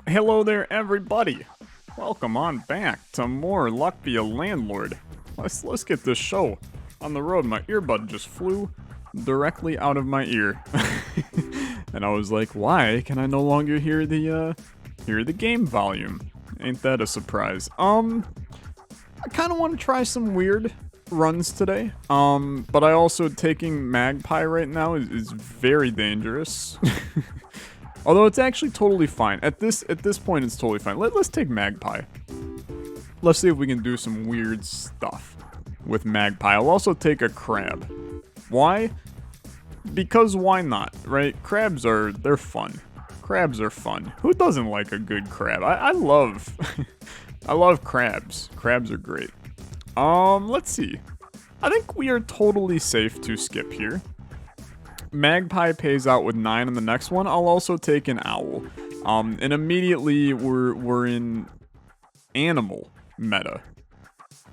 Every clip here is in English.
Hello there, everybody. Welcome on back to more Luck Be a Landlord. Let's get this show on the road. My earbud just flew directly out of my ear, and I was like, "Why can I no longer hear the game volume?" Ain't that a surprise? I kind of want to try some weird runs today. But I also taking Magpie right now is very dangerous. Although it's actually totally fine. At this point, it's totally fine. Let's take Magpie. Let's see if we can do some weird stuff with Magpie. I'll also take a crab. Why? Because why not, right? They're fun. Crabs are fun. Who doesn't like a good crab? I love, I love crabs. Crabs are great. Let's see. I think we are totally safe to skip here. Magpie pays out with 9 on the next one. I'll also take an owl. And immediately we're in animal meta,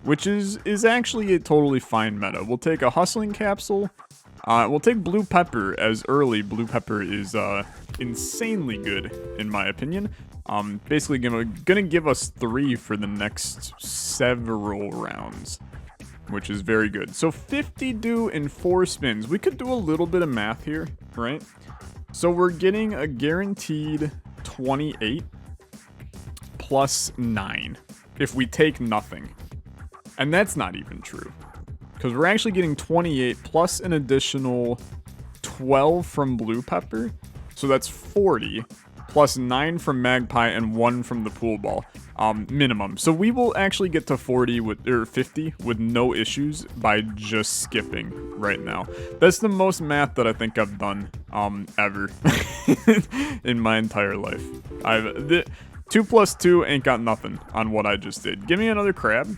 which is actually a totally fine meta. We'll take a hustling capsule. We'll take blue pepper as early. Blue pepper is insanely good in my opinion. Basically gonna give us 3 for the next several rounds, which is very good. So 50 do in 4 spins. We could do a little bit of math here, right? So we're getting a guaranteed 28 plus 9 if we take nothing. And that's not even true, because we're actually getting 28 plus an additional 12 from blue pepper. So that's 40 plus 9 from Magpie and 1 from the pool ball. Minimum. So we will actually get to 40 or 50 with no issues by just skipping right now. That's the most math that I think I've done ever in my entire life. 2 plus 2 ain't got nothing on what I just did. Give me another crab,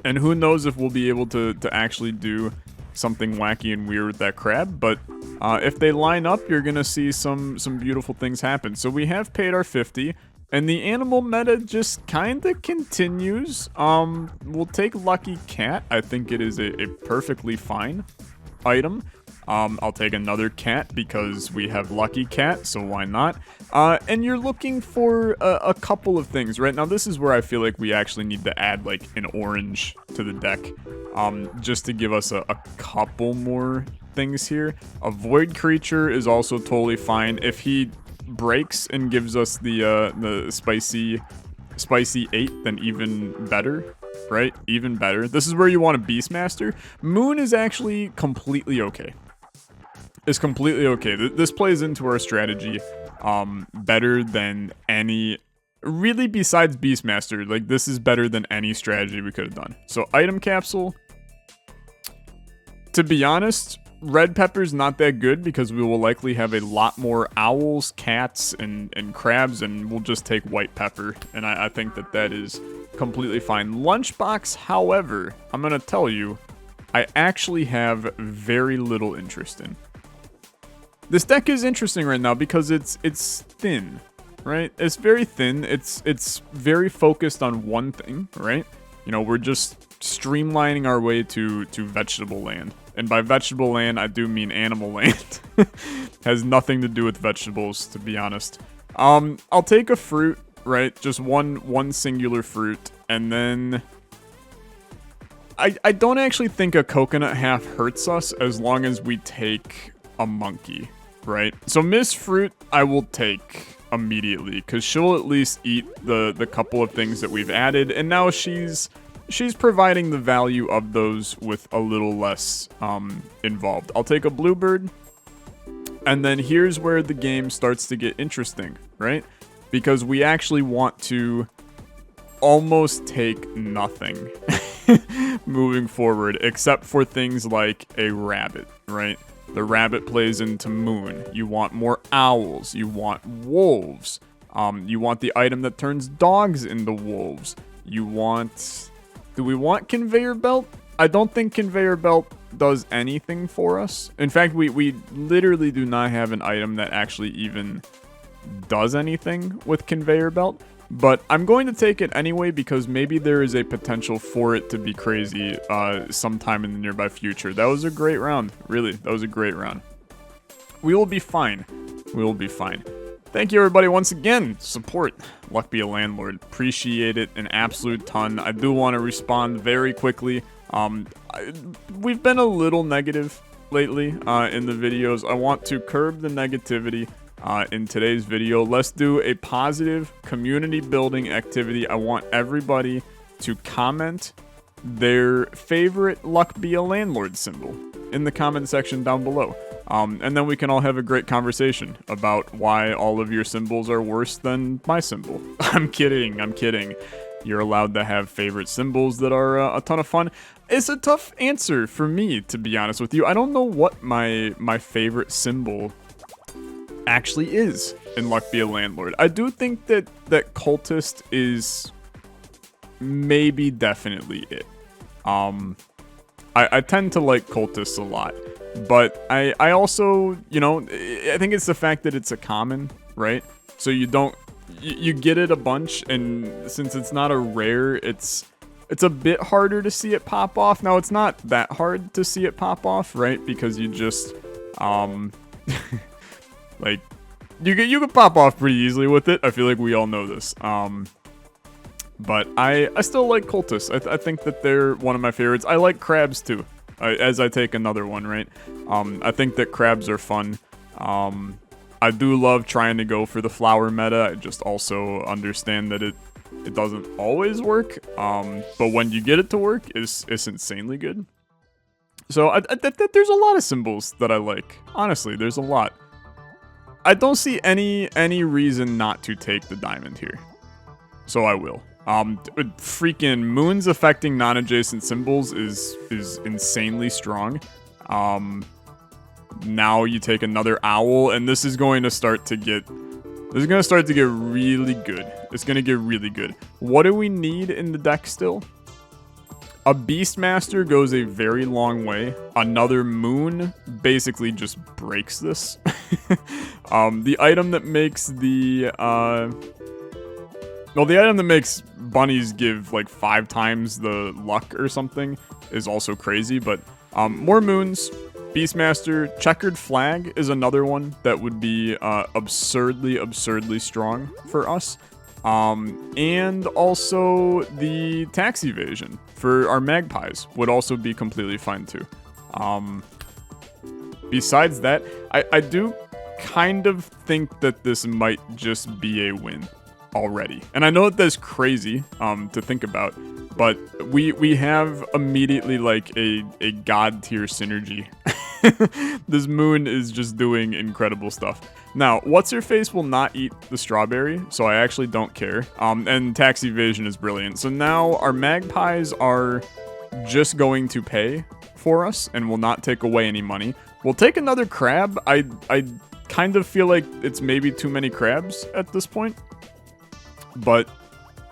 and who knows if we'll be able to actually do something wacky and weird with that crab. But if they line up, you're gonna see some beautiful things happen. So we have paid our 50. And the animal meta just kinda continues. We'll take Lucky Cat. I think it is a perfectly fine item. I'll take another cat because we have Lucky Cat, so why not? And you're looking for a couple of things. Right now, this is where I feel like we actually need to add like an orange to the deck. Just to give us a couple more things here. A void creature is also totally fine. If he breaks and gives us the spicy 8, then even better, right? Even better. This is where you want a Beastmaster. Moon is actually completely okay. It's completely okay. This plays into our strategy better than any, really, besides Beastmaster. Like, this is better than any strategy we could have done. So item capsule, to be honest, red pepper's not that good because we will likely have a lot more owls, cats, and crabs, and we'll just take white pepper. And I think that is completely fine. Lunchbox, however, I'm going to tell you, I actually have very little interest in. This deck is interesting right now because it's thin, right? It's very thin. It's very focused on one thing, right? You know, we're just streamlining our way to vegetable land. And by vegetable land, I do mean animal land. Has nothing to do with vegetables, to be honest. I'll take a fruit, right? Just one singular fruit. And then I don't actually think a coconut half hurts us as long as we take a monkey, right? So Miss Fruit, I will take immediately because she'll at least eat the couple of things that we've added. And now she's providing the value of those with a little less involved. I'll take a bluebird. And then here's where the game starts to get interesting, right? Because we actually want to almost take nothing moving forward, except for things like a rabbit, right? The rabbit plays into moon. You want more owls. You want wolves. You want the item that turns dogs into wolves. You want... Do we want conveyor belt? I don't think conveyor belt does anything for us. In fact, we literally do not have an item that actually even does anything with conveyor belt. But I'm going to take it anyway because maybe there is a potential for it to be crazy sometime in the nearby future. That was a great round. Really, that was a great round. We will be fine. We will be fine. Thank you, everybody, once again. Support Luck Be a Landlord. Appreciate it an absolute ton. I do want to respond very quickly. We've been a little negative lately in the videos. I want to curb the negativity in today's video. Let's do a positive community building activity. I want everybody to comment their favorite Luck Be a Landlord symbol in the comment section down below. And then we can all have a great conversation about why all of your symbols are worse than my symbol. I'm kidding, I'm kidding. You're allowed to have favorite symbols that are a ton of fun. It's a tough answer for me, to be honest with you. I don't know what my favorite symbol actually is in Luck Be a Landlord. I do think that Cultist is maybe definitely it. I tend to like Cultists a lot. But I also, you know, I think it's the fact that it's a common, right? So you get it a bunch, and since it's not a rare, it's a bit harder to see it pop off. Now, it's not that hard to see it pop off, right? Because you just, like, you can pop off pretty easily with it. I feel like we all know this. But I still like Cultists. I think that they're one of my favorites. I like crabs, too. As I take another one, right? I think that crabs are fun. I do love trying to go for the flower meta. I just also understand that it doesn't always work. But when you get it to work, it's insanely good. So there's a lot of symbols that I like. Honestly, there's a lot. I don't see any reason not to take the diamond here. So I will. Freaking moons affecting non-adjacent symbols is insanely strong. Now you take another owl, and this is going to start to get really good. It's gonna get really good. What do we need in the deck still? A Beastmaster goes a very long way. Another moon basically just breaks this. The item that makes the item that makes bunnies give like 5 times the luck or something is also crazy, but more moons. Beastmaster, Checkered Flag is another one that would be absurdly strong for us. And also the tax evasion for our magpies would also be completely fine too. Besides that, I do kind of think that this might just be a win already. And I know that that's crazy to think about, but we have immediately like a god tier synergy. This moon is just doing incredible stuff. Now, what's her face will not eat the strawberry, so I actually don't care. And tax evasion is brilliant. So now our magpies are just going to pay for us and will not take away any money. We'll take another crab. I kind of feel like it's maybe too many crabs at this point. But,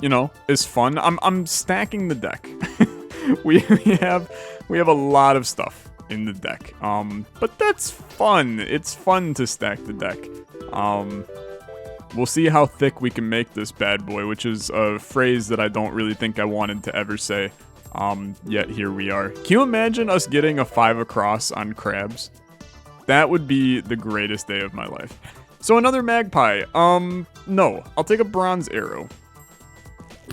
you know, it's fun. I'm stacking the deck. we have a lot of stuff in the deck. But that's fun. It's fun to stack the deck. We'll see how thick we can make this bad boy, which is a phrase that I don't really think I wanted to ever say. Yet here we are. Can you imagine us getting a 5 across on crabs? That would be the greatest day of my life. So another magpie. No, I'll take a bronze arrow.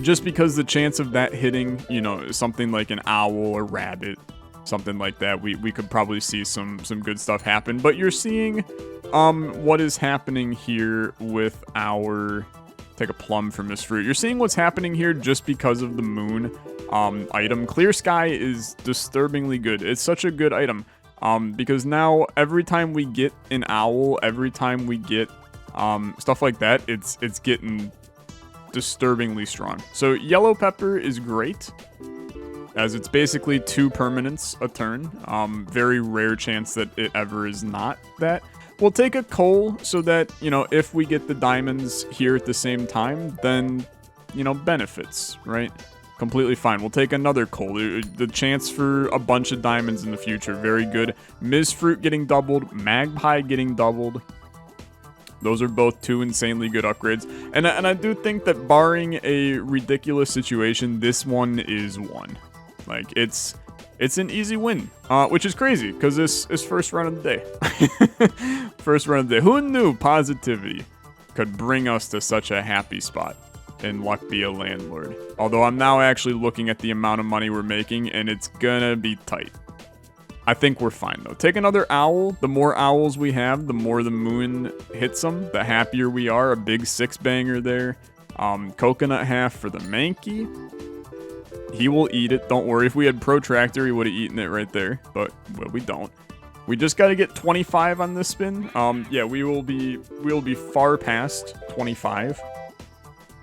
Just because the chance of that hitting, you know, something like an owl or rabbit, something like that, we could probably see some good stuff happen. But you're seeing what is happening here with our... Take a plum from this fruit. You're seeing what's happening here just because of the moon item. Clear Sky is disturbingly good. It's such a good item. Because now every time we get an owl, every time we get stuff like that, it's getting disturbingly strong. So yellow pepper is great, as it's basically 2 permanents a turn. Very rare chance that it ever is not that. We'll take a coal so that, you know, if we get the diamonds here at the same time, then, you know, benefits, right? Completely fine. We'll take another coal. The chance for a bunch of diamonds in the future, very good. Ms. Fruit getting doubled, Magpie getting doubled. Those are both 2 insanely good upgrades. And I do think that barring a ridiculous situation, this one is 1. Like, it's an easy win, which is crazy, because this is first run of the day. First run of the day. Who knew positivity could bring us to such a happy spot in Luck Be a Landlord. Although I'm now actually looking at the amount of money we're making, and it's gonna be tight. I think we're fine, though. Take another owl. The more owls we have, the more the moon hits them, the happier we are. A big 6-banger there. Coconut half for the Mankey. He will eat it. Don't worry. If we had Protractor, he would have eaten it right there. But, well, we don't. We just got to get 25 on this spin. Yeah, we'll be far past 25.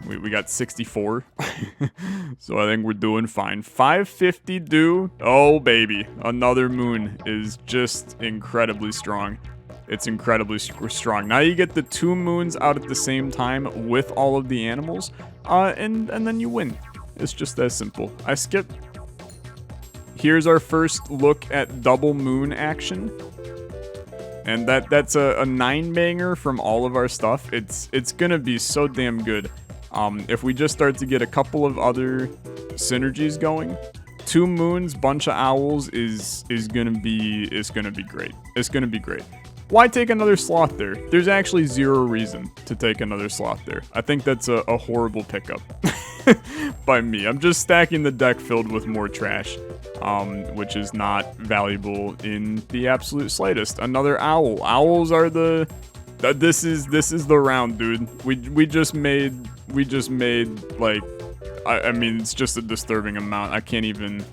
We got 64. So I think we're doing fine. 550 due. Oh, baby. Another moon is just incredibly strong. It's incredibly strong. Now you get the 2 moons out at the same time with all of the animals. And then you win. It's just that simple. I skipped. Here's our first look at double moon action. And that's a 9-banger from all of our stuff. It's gonna be so damn good. If we just start to get a couple of other synergies going, 2 moons, bunch of owls is gonna be great. It's gonna be great. Why take another sloth there? There's actually 0 reason to take another sloth there. I think that's a horrible pickup by me. I'm just stacking the deck filled with more trash, which is not valuable in the absolute slightest. Another owl. Owls are the... This is the round, dude. We just made like, I mean, it's just a disturbing amount. I can't even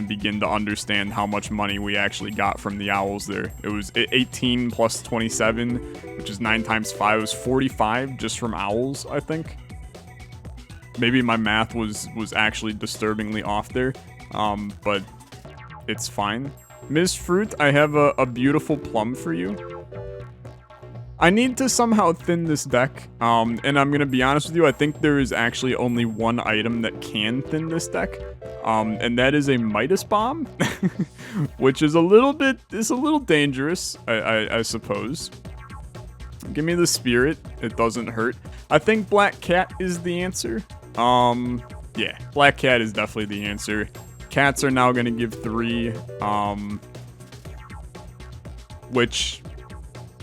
begin to understand how much money we actually got from the owls there. It was 18 plus 27, which is 9 times 5. It was 45 just from owls, I think. Maybe my math was actually disturbingly off there, but it's fine. Ms. Fruit, I have a beautiful plum for you. I need to somehow thin this deck, and I'm gonna be honest with you, I think there is actually only one item that can thin this deck, and that is a Midas Bomb, which is a little dangerous, I suppose. Give me the Spirit, it doesn't hurt. I think Black Cat is the answer. Yeah, Black Cat is definitely the answer. Cats are now gonna give 3, which...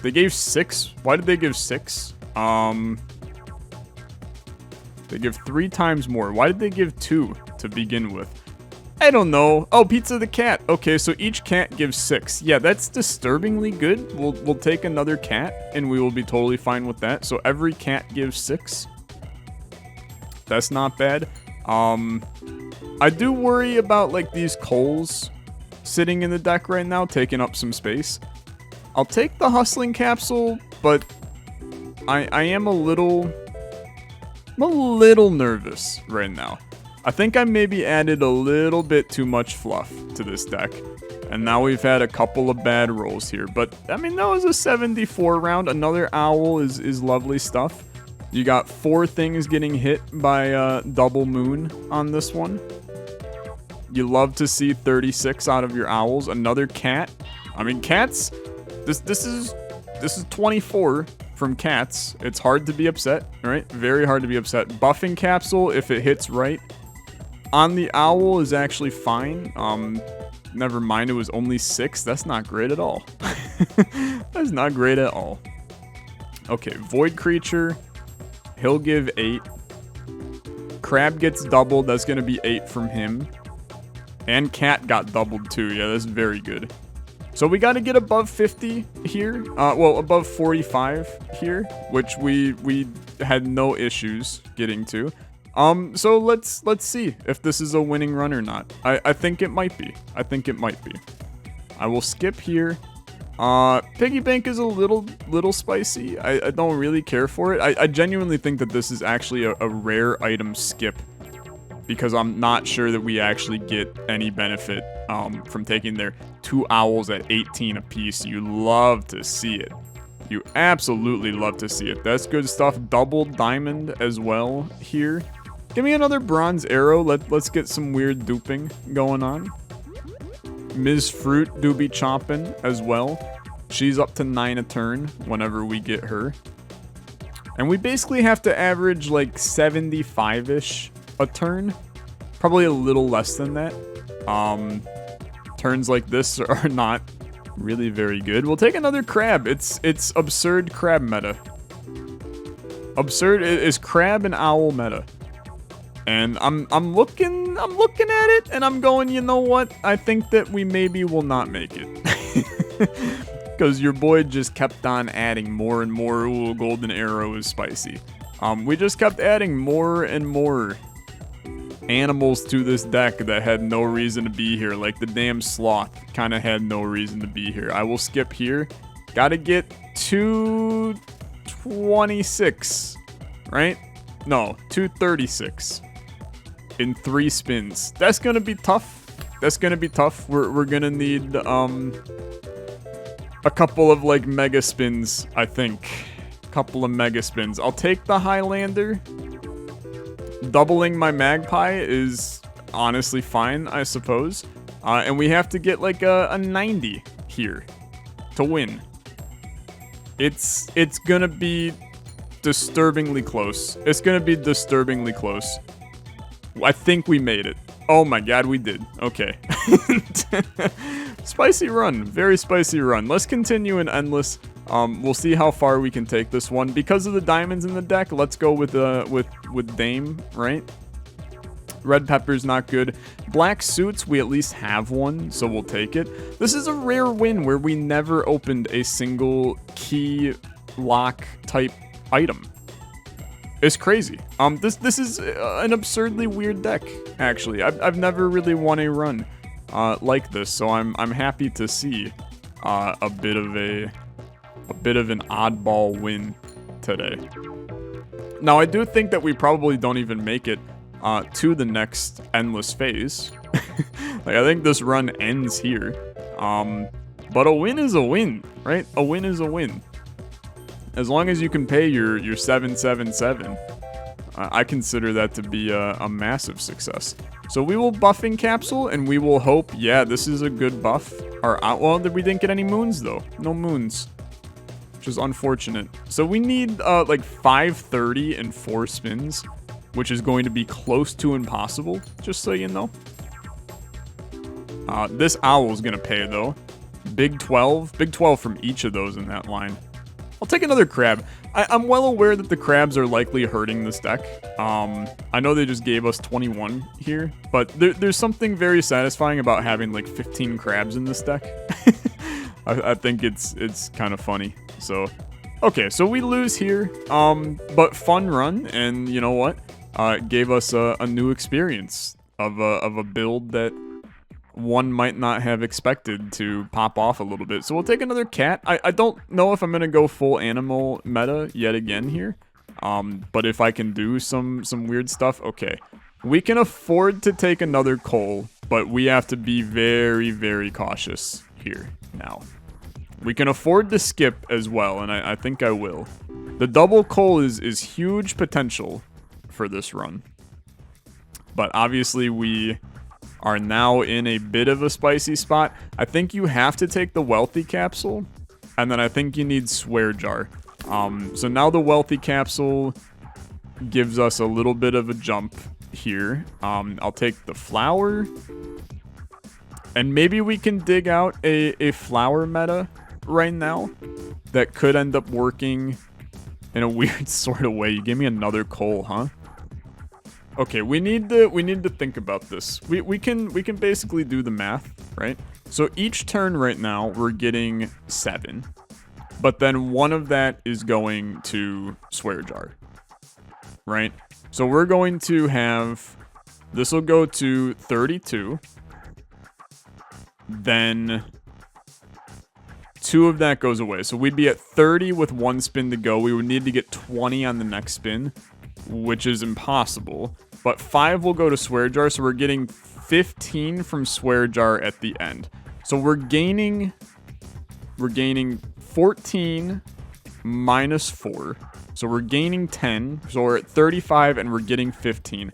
They gave 6. Why did they give 6? They give 3 times more. Why did they give 2 to begin with? I don't know. Oh, Pizza the Cat. Okay, so each cat gives 6. Yeah, that's disturbingly good. We'll take another cat, and we will be totally fine with that. So every cat gives 6. That's not bad. I do worry about, like, these coals sitting in the deck right now, taking up some space. I'll take the Hustling Capsule, but I am a little nervous right now. I think I maybe added a little bit too much fluff to this deck, and now we've had a couple of bad rolls here. But, I mean, that was a 74 round. Another owl is lovely stuff. You got 4 things getting hit by double moon on this one. You love to see 36 out of your owls. Another cat. I mean, cats... This is 24 from cats. It's hard to be upset, right? Very hard to be upset. Buffing Capsule, if it hits right. On the owl is actually fine. Never mind, it was only 6. That's not great at all. That's not great at all. Okay, Void Creature. He'll give 8. Crab gets doubled. That's going to be 8 from him. And Cat got doubled too. Yeah, that's very good. So we got to get above 50 here. Well, above 45 here, which we had no issues getting to. So let's see if this is a winning run or not. I think it might be. I think it might be. I will skip here. Piggy Bank is a little spicy. I don't really care for it. I genuinely think that this is actually a rare item skip, because I'm not sure that we actually get any benefit from taking their 2 owls at 18 apiece. You love to see it. You absolutely love to see it. That's good stuff. Double diamond as well here. Give me another bronze arrow. Let's get some weird duping going on. Ms. Fruit do be chomping as well. She's up to 9 a turn whenever we get her. And we basically have to average like 75-ish a turn. Probably a little less than that. Turns like this are not really very good. We'll take another crab. It's absurd crab meta. Absurd is crab and owl meta. And I'm looking at it and I'm going, you know what? I think that we maybe will not make it. Because your boy just kept on adding more and more. Ooh, golden arrow is spicy. We just kept adding more and more animals to this deck that had no reason to be here. Like the damn sloth kind of had no reason to be here. I will skip here. Gotta get 226, right? No, 236 in 3 spins. That's gonna be tough. That's gonna be tough. We're gonna need a couple of like mega spins, I think. Couple of mega spins. I'll take the Highlander. Doubling my magpie is honestly fine, I suppose. And we have to get like a 90 here to win. It's gonna be disturbingly close. It's gonna be disturbingly close. I think we made it. Oh my god, we did. Okay. Spicy run. Very spicy run. Let's continue in endless. We'll see how far we can take this one. Because of the diamonds in the deck, let's go with Dame, right? Red pepper's not good. Black suits, we at least have one, so we'll take it. This is a rare win where we never opened a single key lock type item. It's crazy. This is an absurdly weird deck, actually. I've never really won a run like this, so I'm happy to see a bit of an oddball win today. Now, I do think that we probably don't even make it to the next endless phase. Like, I think this run ends here. But a win is a win, right? A win is a win. As long as you can pay your 777, I consider that to be a massive success. So we will buffing capsule, and we will hope, yeah, this is a good buff. Well, we didn't get any moons, though. No moons. Which is unfortunate. So we need, like, 530 and 4 spins, which is going to be close to impossible, just so you know. This owl is going to pay, though. Big 12 from each of those in that line. I'll take another crab. I'm well aware that the crabs are likely hurting this deck. I know they just gave us 21 here, but there's something very satisfying about having like 15 crabs in this deck. I think it's kind of funny. So, okay, so we lose here, but fun run, and you know what? Gave us a new experience of a build that one might not have expected to pop off a little bit. So we'll take another cat. I don't know if I'm going to go full animal meta yet again here. But if I can do some weird stuff, okay. We can afford to take another coal, but we have to be very, very cautious here now. We can afford to skip as well, and I think I will. The double coal is huge potential for this run. But obviously we are now in a bit of a spicy spot. I think you have to take the wealthy capsule, and then I think you need swear jar. So now the wealthy capsule gives us a little bit of a jump here. I'll take the flower, and maybe we can dig out a flower meta right now that could end up working in a weird sort of way. You gave me another coal, huh? Okay, we need to think about this. We can basically do the math, right? So each turn right now we're getting 7, but then one of that is going to swear jar, right? So we're going to have this will go to 32, then 2 of that goes away. So we'd be at 30 with 1 spin to go. We would need to get 20 on the next spin, which is impossible. But 5 will go to swear jar, so we're getting 15 from swear jar at the end. So we're gaining 14 minus 4. So we're gaining 10. So we're at 35 and we're getting 15.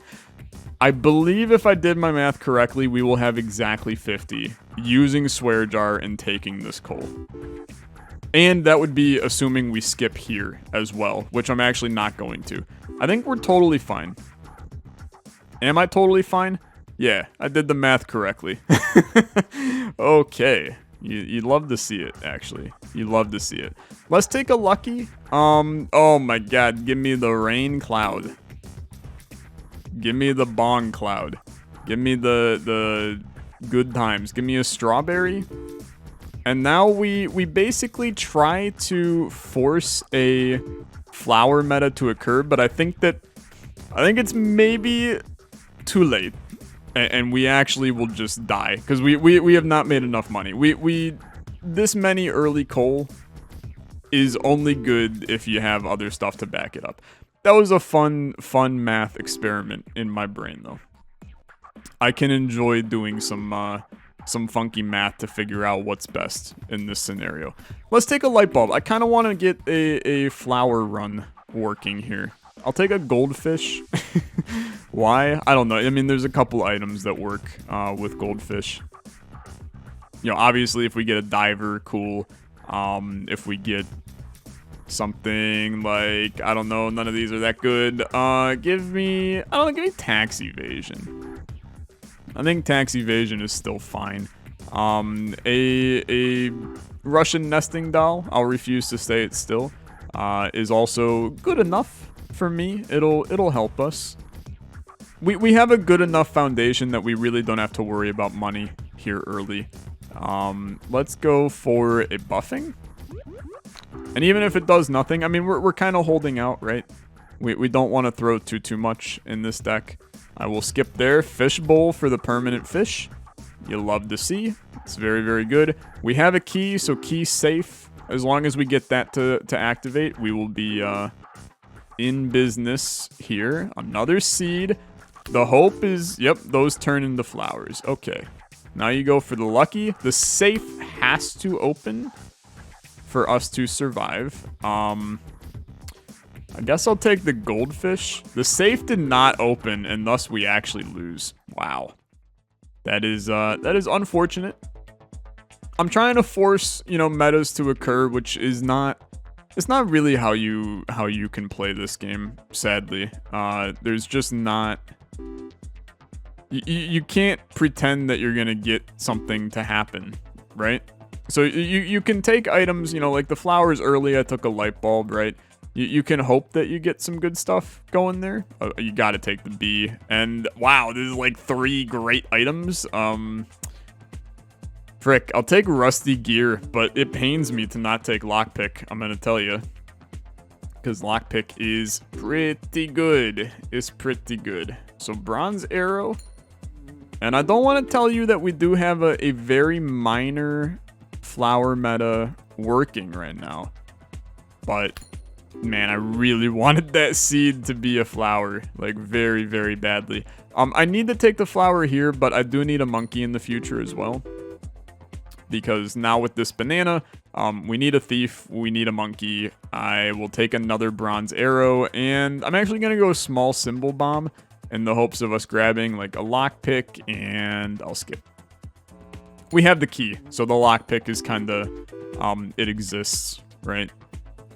I believe if I did my math correctly, we will have exactly 50 using swear jar and taking this coal. And that would be assuming we skip here as well, which I'm actually not going to. I think we're totally fine. Am I totally fine? Yeah, I did the math correctly. Okay. You'd love to see it, actually. You love to see it. Let's take a lucky. Oh my god, give me the rain cloud. Give me the bong cloud. Give me the good times. Give me a strawberry. And now we basically try to force a flower meta to occur, but I think it's maybe too late. And we actually will just die because we have not made enough money. This many early coal is only good if you have other stuff to back it up. That was a fun math experiment in my brain, though. I can enjoy doing some funky math to figure out what's best in this scenario. Let's take a light bulb. I kind of want to get a flower run working here. I'll take a goldfish. Why? I don't know. I mean, there's a couple items that work with goldfish. You know, obviously, if we get a diver, cool. If we get something like, I don't know, none of these are that good. Give me tax evasion. I think tax evasion is still fine. A Russian nesting doll, I'll refuse to say it still, is also good enough for me. It'll help us. We have a good enough foundation that we really don't have to worry about money here early. Let's go for a buffing. And even if it does nothing, I mean, we're kind of holding out, right? We don't want to throw too much in this deck. I will skip there. Fishbowl for the permanent fish. You love to see. It's very, very good. We have a key, so key safe. As long as we get that to activate, we will be in business here. Another seed. The hope is, yep, those turn into flowers. Okay. Now you go for the lucky. The safe has to open for us to survive. I guess I'll take the goldfish. The safe did not open, and thus we actually lose. Wow. That is unfortunate. I'm trying to force, you know, metas to occur, which is not... It's not really how you can play this game, sadly. There's just not... You can't pretend that you're gonna get something to happen, right? So you can take items, you know, like the flowers early, I took a light bulb, right? You can hope that you get some good stuff going there. You gotta take the bee. And wow, there's like 3 great items. Frick, I'll take rusty gear, but it pains me to not take lockpick, I'm gonna tell you. Because lockpick is pretty good. It's pretty good. So bronze arrow. And I don't want to tell you that we do have a very minor flower meta working right now. But, man, I really wanted that seed to be a flower. Like, very, very badly. I need to take the flower here, but I do need a monkey in the future as well. Because now with this banana, we need a thief, we need a monkey. I will take another bronze arrow, and I'm actually going to go small symbol bomb in the hopes of us grabbing like a lockpick, and I'll skip. We have the key, so the lockpick is kind of, it exists, right?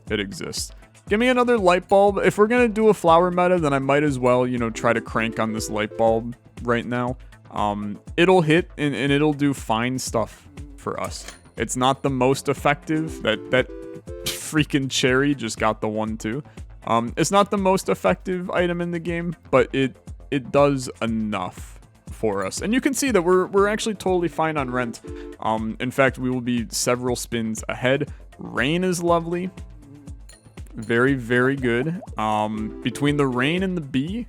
It exists. Give me another light bulb. If we're going to do a flower meta, then I might as well, you know, try to crank on this light bulb right now. It'll hit, and it'll do fine stuff for us. It's not the most effective. That freaking cherry just got the 1-2. It's not the most effective item in the game, but it does enough for us. And you can see that we're actually totally fine on rent. In fact, we will be several spins ahead. Rain is lovely. Very, very good. Between the rain and the bee,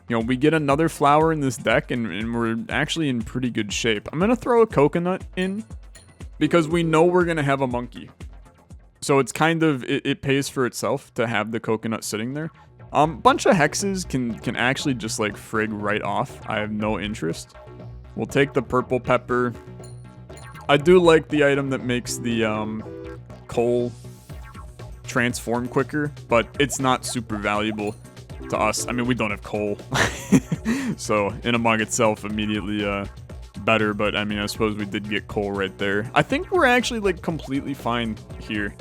you know, we get another flower in this deck, and we're actually in pretty good shape. I'm going to throw a coconut in because we know we're going to have a monkey. So it's kind of, it pays for itself to have the coconut sitting there. Bunch of hexes can actually just like frig right off. I have no interest. We'll take the purple pepper. I do like the item that makes the coal transform quicker, but it's not super valuable to us. I mean, we don't have coal. So in among itself immediately better, but I mean, I suppose we did get coal right there. I think we're actually like completely fine here.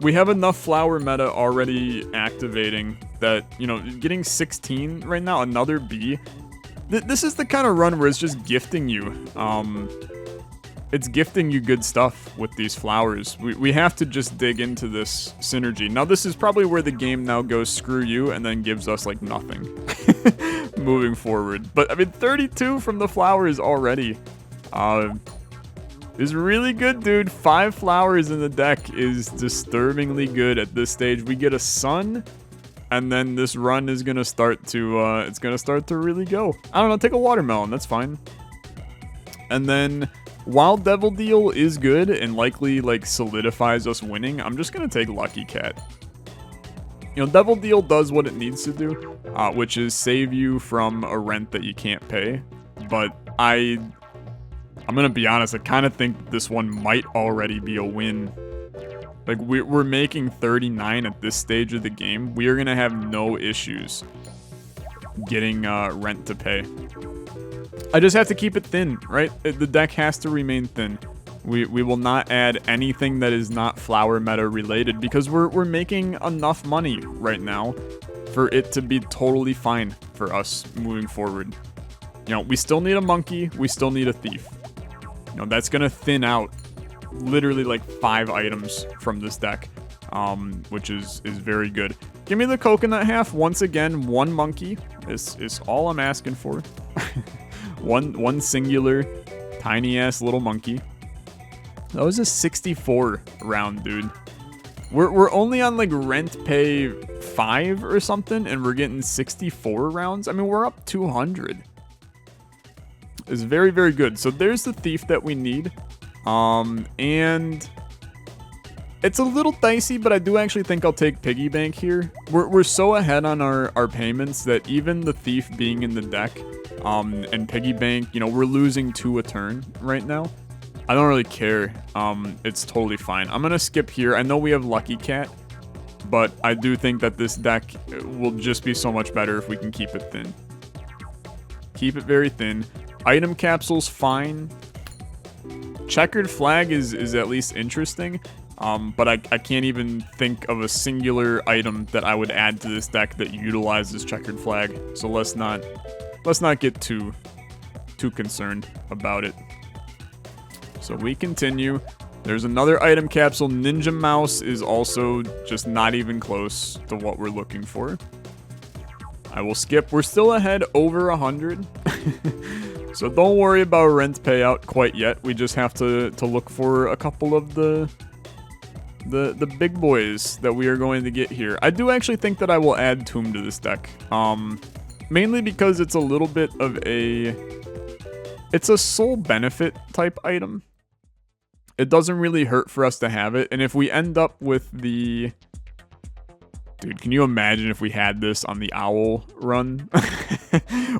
We have enough flower meta already activating that, you know, getting 16 right now, another bee. This is the kind of run where it's just gifting you it's gifting you good stuff with these flowers. We have to just dig into this synergy. Now, this is probably where the game now goes screw you and then gives us, like, nothing moving forward. But, I mean, 32 from the flowers already is really good, dude. 5 flowers in the deck is disturbingly good at this stage. We get a sun, and then this run is going to start to, it's going to start to really go. I don't know, take a watermelon, that's fine. And then, while Devil Deal is good and likely, like, solidifies us winning, I'm just gonna take Lucky Cat. You know, Devil Deal does what it needs to do, which is save you from a rent that you can't pay. But I'm gonna be honest, I kind of think this one might already be a win. Like, we're making 39 at this stage of the game. We are gonna have no issues getting rent to pay. I just have to keep it thin, right? The deck has to remain thin. We will not add anything that is not flower meta related because we're making enough money right now for it to be totally fine for us moving forward. You know, we still need a monkey, we still need a thief. You know, that's gonna thin out literally like 5 items from this deck, which is very good. Give me the coconut half once again. 1 monkey is all I'm asking for. One singular, tiny-ass little monkey. That was a 64 round, dude. We're only on, like, rent pay 5 or something, and we're getting 64 rounds? I mean, we're up 200. It's very, very good. So there's the thief that we need. And it's a little dicey, but I do actually think I'll take Piggy Bank here. We're so ahead on our payments that even the thief being in the deck, and Piggy Bank, you know, we're losing 2 a turn right now. I don't really care. It's totally fine. I'm gonna skip here. I know we have Lucky Cat, but I do think that this deck will just be so much better if we can keep it thin. Keep it very thin. Item capsule's fine. Checkered flag is at least interesting. But I can't even think of a singular item that I would add to this deck that utilizes checkered flag. So let's not get too concerned about it. So we continue. There's another item capsule. Ninja Mouse is also just not even close to what we're looking for. I will skip. We're still ahead over 100. So don't worry about rent payout quite yet. We just have to look for a couple of the big boys that we are going to get here. I do actually think that I will add Tomb to this deck. Mainly because it's a little bit of it's a soul benefit type item. It doesn't really hurt for us to have it. And if we end up with the... Dude, can you imagine if we had this on the owl run?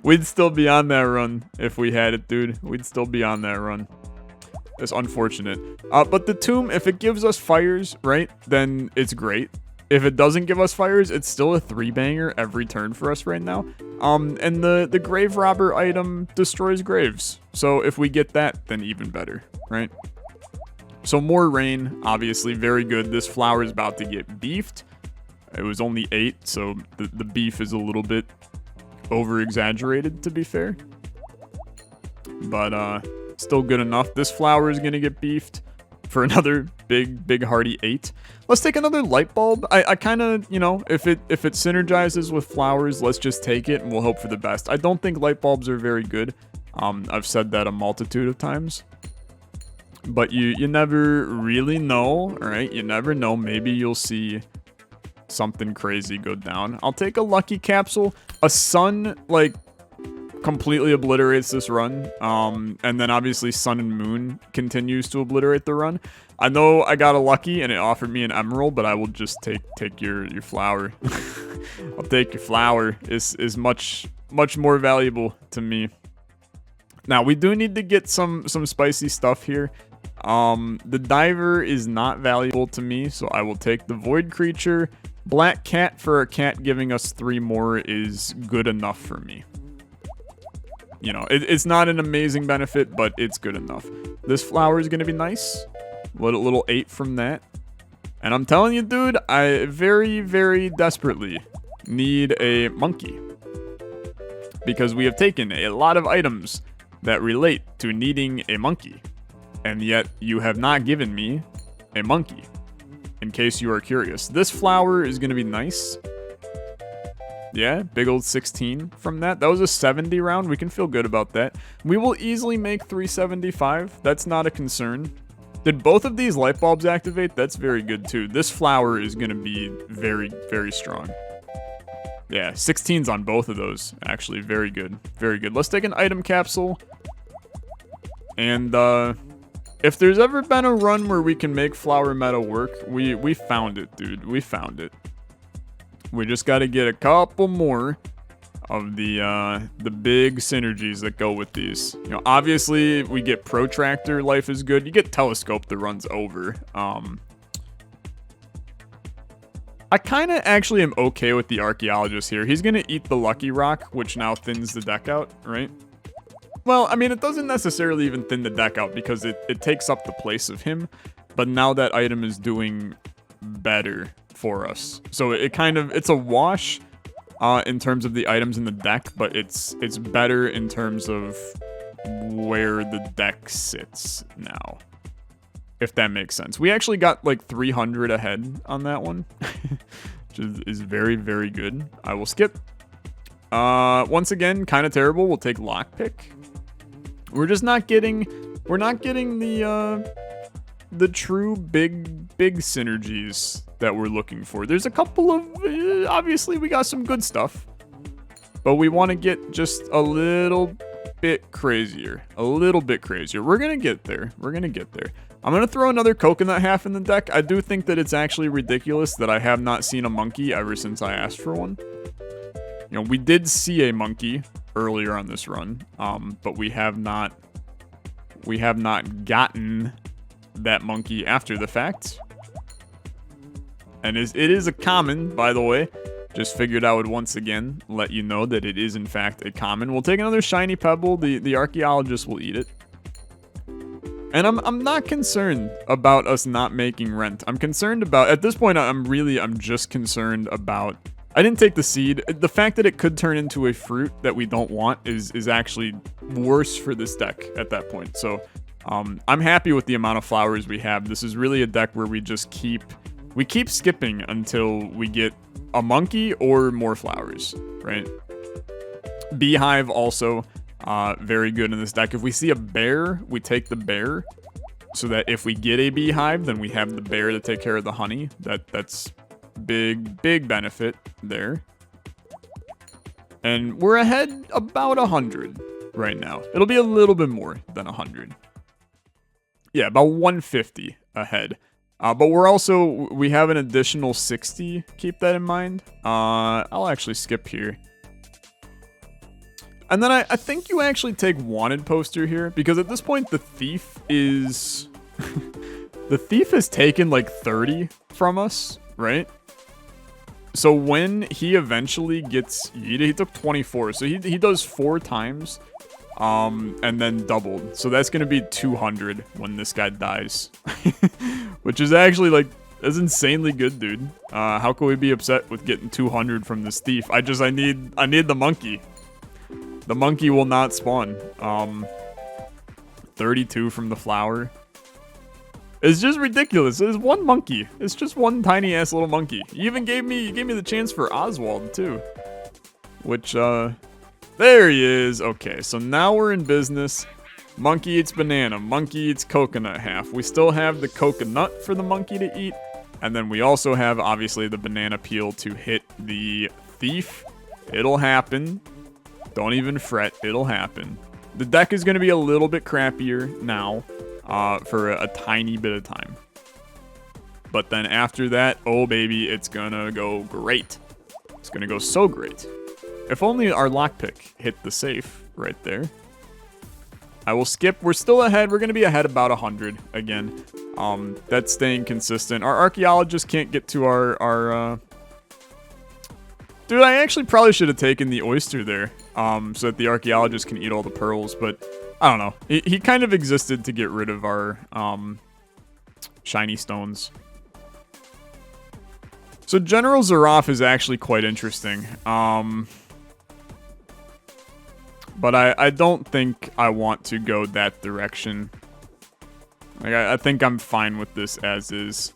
We'd still be on that run if we had it, dude. We'd still be on that run. It's unfortunate. But the tomb, if it gives us fires, right, then it's great. If it doesn't give us fires, it's still a 3-banger every turn for us right now. And the grave robber item destroys graves. So if we get that, then even better, right? So more rain, obviously, very good. This flower is about to get beefed. It was only 8, so the beef is a little bit over-exaggerated, to be fair. But still good enough. This flower is going to get beefed for another big hearty 8. Let's take another light bulb. I kind of, you know, if it synergizes with flowers, let's just take it and we'll hope for the best. I don't think light bulbs are very good. I've said that a multitude of times. But you never really know, right? You never know. Maybe you'll see something crazy go down. I'll take a lucky capsule. A sun, like, completely obliterates this run. And then obviously sun and moon continues to obliterate the run. I know I got a lucky and it offered me an emerald, but I will just take your flower. I'll take your flower. Is much more valuable to me. Now we do need to get some spicy stuff here. The diver is not valuable to me, so I will take the void creature. Black cat for a cat giving us 3 more is good enough for me. You know, it's not an amazing benefit, but it's good enough. This flower is going to be nice. Little 8 from that. And I'm telling you, dude, I very, very desperately need a monkey. Because we have taken a lot of items that relate to needing a monkey. And yet, you have not given me a monkey, in case you are curious. This flower is going to be nice. Yeah, big old 16 from that. That was a 70 round. We can feel good about that. We will easily make 375. That's not a concern. Did both of these light bulbs activate? That's very good too. This flower is going to be very, very strong. Yeah, 16s on both of those. Actually, very good. Very good. Let's take an item capsule. And if there's ever been a run where we can make flower meta work, we found it, dude. We found it. We just got to get a couple more of the big synergies that go with these. You know, obviously we get protractor, life is good. You get telescope that runs over. I kind of actually am okay with the archaeologist here. He's gonna eat the lucky rock, which now thins the deck out, right? Well, I mean, it doesn't necessarily even thin the deck out because it takes up the place of him, but now that item is doing better for us. So it's a wash in terms of the items in the deck, but it's better in terms of where the deck sits now, if that makes sense. We actually got like 300 ahead on that one, which is very, very good. I will skip. Once again, kind of terrible. We'll take lockpick. We're not getting the true big synergies that we're looking for. There's a couple of, obviously we got some good stuff, but we want to get just a little bit crazier. We're gonna get there. I'm gonna throw another coconut half in the deck. I do think that it's actually ridiculous that I have not seen a monkey ever since I asked for one. You know, we did see a monkey earlier on this run, but we have not gotten that monkey after the fact. And it is a common, by the way. Just figured I would once again let you know that it is in fact a common. We'll take another shiny pebble. The archaeologist will eat it. And I'm not concerned about us not making rent. I'm concerned about, at this point, I'm just concerned about, I didn't take the seed. The fact that it could turn into a fruit that we don't want is actually worse for this deck at that point. So I'm happy with the amount of flowers we have. This is really a deck where we just keep skipping until we get a monkey or more flowers, right? Beehive also very good in this deck. If we see a bear, we take the bear, so that if we get a beehive, then we have the bear to take care of the honey. That's big benefit there. And we're ahead about 100 right now. It'll be a little bit more than 100. Yeah, about 150 ahead. But we have an additional 60. Keep that in mind. I'll actually skip here. And then I think you actually take wanted poster here, because at this point the thief is the thief has taken like 30 from us, right? So when he eventually gets yeeted, he took 24. So he does 4 times and then doubled. So that's going to be 200 when this guy dies. Which is actually like, that's insanely good, dude. How can we be upset with getting 200 from this thief? I need the monkey. The monkey will not spawn. 32 from the flower. It's just ridiculous. It's one monkey. It's just one tiny ass little monkey. You even gave me the chance for Oswald too. Which there he is. Okay, so now we're in business. Monkey eats banana. Monkey eats coconut half. We still have the coconut for the monkey to eat. And then we also have, obviously, the banana peel to hit the thief. It'll happen. Don't even fret. It'll happen. The deck is going to be a little bit crappier now for a tiny bit of time. But then after that, oh baby, it's going to go great. It's going to go so great. If only our lockpick hit the safe right there. I will skip. We're still ahead. We're going to be ahead about 100 again. That's staying consistent. Our archaeologist can't get to our Dude, I actually probably should have taken the oyster there, so that the archaeologist can eat all the pearls, but I don't know. He kind of existed to get rid of our shiny stones. So General Zaroff is actually quite interesting. But I don't think I want to go that direction. Like, I think I'm fine with this as is.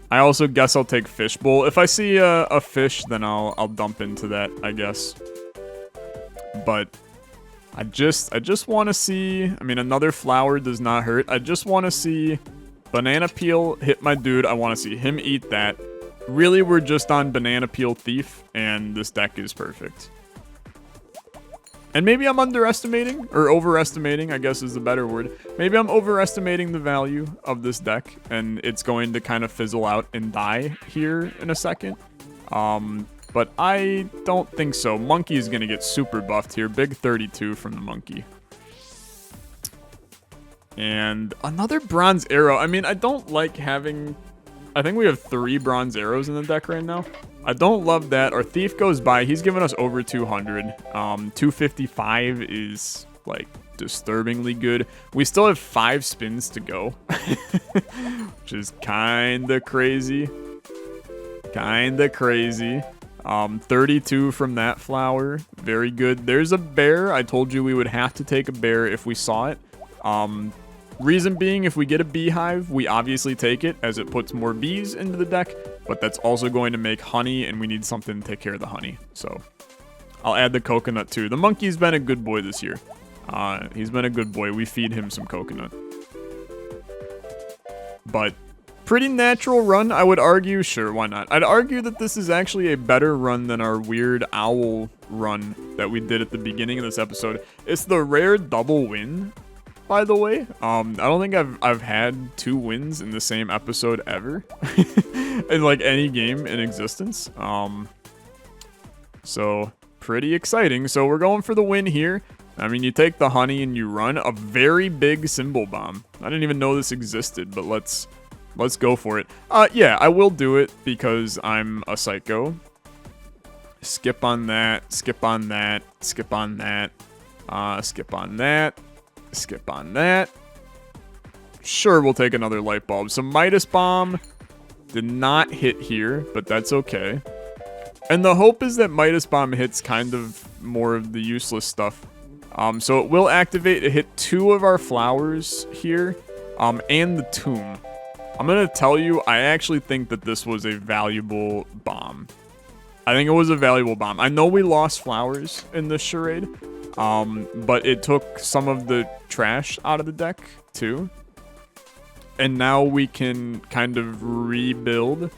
I also guess I'll take fishbowl. If I see a fish, then I'll dump into that, I guess. But I just want to see. I mean, another flower does not hurt. I just want to see banana peel hit my dude. I want to see him eat that. Really, we're just on banana peel thief, and this deck is perfect. And maybe I'm underestimating, or overestimating, I guess is the better word. Maybe I'm overestimating the value of this deck, and it's going to kind of fizzle out and die here in a second. But I don't think so. Monkey is going to get super buffed here. Big 32 from the monkey. And another bronze arrow. I mean, I don't like having... I think we have 3 bronze arrows in the deck right now. I don't love that. Our thief goes by. He's giving us over 200. 255 is, like, disturbingly good. We still have 5 spins to go. Which is kind of crazy. Kind of crazy. 32 from that flower. Very good. There's a bear. I told you we would have to take a bear if we saw it. Reason being, if we get a beehive, we obviously take it as it puts more bees into the deck, but that's also going to make honey, and we need something to take care of the honey. So I'll add the coconut too. The monkey's been a good boy this year. He's been a good boy. We feed him some coconut. But pretty natural run, I would argue. Sure, why not? I'd argue that this is actually a better run than our weird owl run that we did at the beginning of this episode. It's the rare double win, by the way. I don't think I've had 2 wins in the same episode ever in like any game in existence. So pretty exciting. So we're going for the win here. I mean, you take the honey and you run a very big symbol bomb. I didn't even know this existed, but let's go for it. Yeah, I will do it because I'm a psycho. Skip on that, skip on that, skip on that, skip on that. Skip on that. Sure, we'll take another light bulb. So Midas Bomb did not hit here, but that's okay. And the hope is that Midas Bomb hits kind of more of the useless stuff. So it will activate. It hit 2 of our flowers here, and the tomb. I'm going to tell you, I actually think that this was a valuable bomb. I think it was a valuable bomb. I know we lost flowers in this charade. But it took some of the trash out of the deck, too. And now we can kind of rebuild,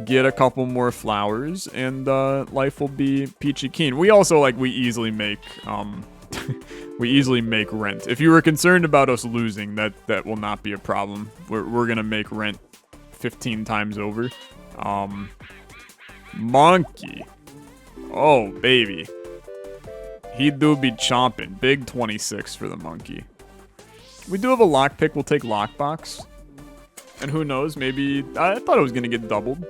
get a couple more flowers, and life will be peachy keen. We also, like, we easily make rent. If you were concerned about us losing, that will not be a problem. We're gonna make rent 15 times over. Monkey. Oh, baby. He do be chomping. Big 26 for the monkey. We do have a lockpick. We'll take lockbox. And who knows, maybe... I thought it was going to get doubled.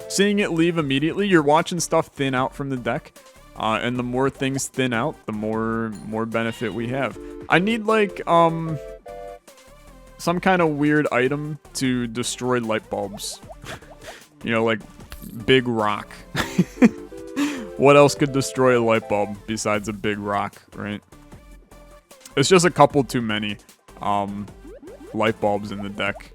Seeing it leave immediately, you're watching stuff thin out from the deck. And the more things thin out, the more benefit we have. I need, like, some kind of weird item to destroy light bulbs. You know, like, big rock. What else could destroy a light bulb besides a big rock, right? It's just a couple too many light bulbs in the deck.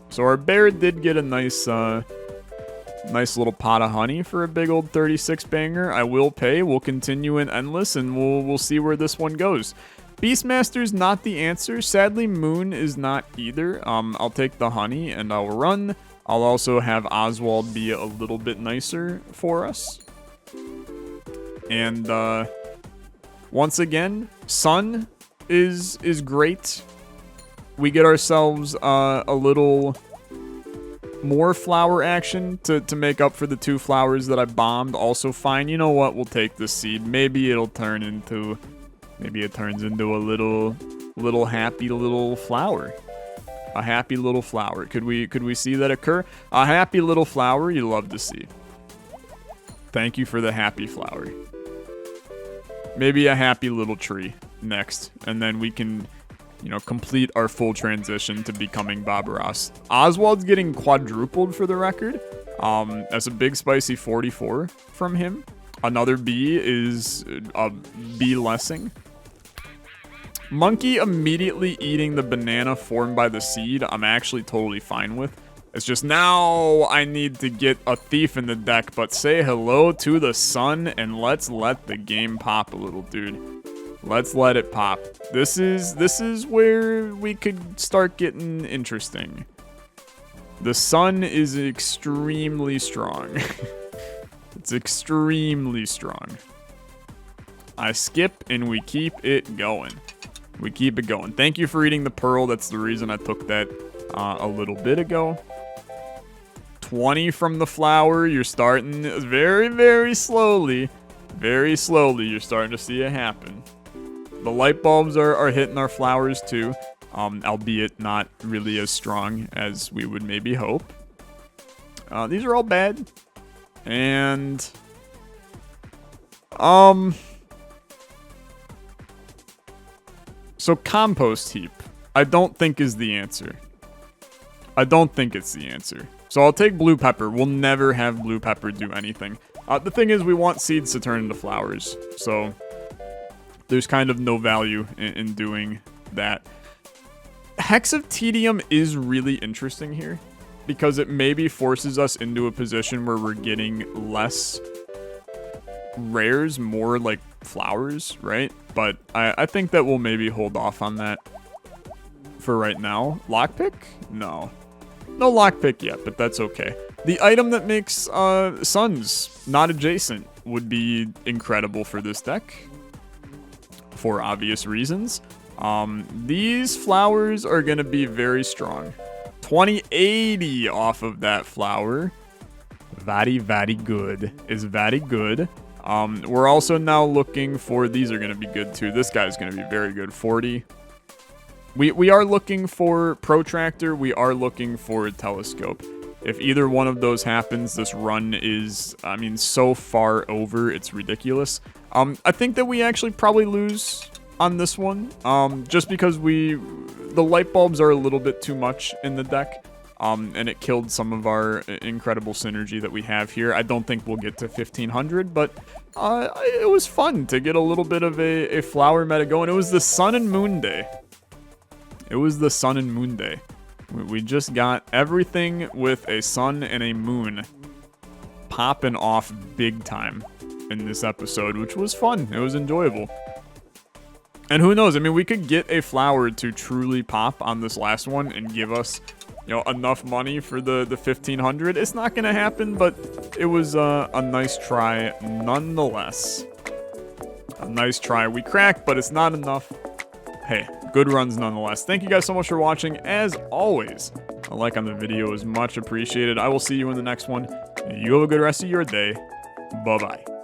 So our bear did get a nice little pot of honey for a big old 36 banger. I will pay. We'll continue in endless, and we'll see where this one goes. Beastmaster's not the answer. Sadly, Moon is not either. I'll take the honey and I'll run. I'll also have Oswald be a little bit nicer for us. And once again, sun is great. We get ourselves a little more flower action to make up for the 2 flowers that I bombed. Also fine. You know what? We'll take this seed. Maybe it turns into a little happy little flower. A happy little flower. Could we see that occur? A happy little flower you love to see. Thank you for the happy flower. Maybe a happy little tree next, and then we can, you know, complete our full transition to becoming Bob Ross. Oswald's getting quadrupled for the record. That's a big spicy 44 from him. Another B is a B-lessing. Monkey immediately eating the banana formed by the seed, I'm actually totally fine with. It's just now I need to get a thief in the deck, but say hello to the sun and let's let the game pop a little, dude. Let's let it pop. This is where we could start getting interesting. The sun is extremely strong. It's extremely strong. I skip and we keep it going. We keep it going. Thank you for eating the pearl. That's the reason I took that a little bit ago. 20 from the flower. You're starting very, very slowly. Very slowly, you're starting to see it happen. The light bulbs are hitting our flowers too. Albeit not really as strong as we would maybe hope. These are all bad. And... So compost heap, I don't think is the answer. I don't think it's the answer. So I'll take blue pepper. We'll never have blue pepper do anything. The thing is, we want seeds to turn into flowers. So there's kind of no value in doing that. Hex of Tedium is really interesting here because it maybe forces us into a position where we're getting less rares, more like flowers, right? But I think that we'll maybe hold off on that for right now. Lockpick? No. No lockpick yet, but that's okay. The item that makes suns not adjacent would be incredible for this deck for obvious reasons. These flowers are going to be very strong. 2080 off of that flower. Very, very good. Is very good. We're also now looking for, these are going to be good too. This guy's going to be very good. 40. We are looking for protractor. We are looking for a telescope. If either one of those happens, this run is, I mean, so far over, it's ridiculous. I think that we actually probably lose on this one, just because the light bulbs are a little bit too much in the deck, and it killed some of our incredible synergy that we have here. I don't think we'll get to 1500, but it was fun to get a little bit of a flower meta going. It was the sun and moon day. It was the sun and moon day. We just got everything with a sun and a moon popping off big time in this episode, which was fun. It was enjoyable. And who knows? I mean, we could get a flower to truly pop on this last one and give us, you know, enough money for the 1500. It's not going to happen, but it was a nice try nonetheless. A nice try. We cracked, but it's not enough. Hey, good runs nonetheless. Thank you guys so much for watching. As always, a like on the video is much appreciated. I will see you in the next one. You have a good rest of your day. Bye-bye.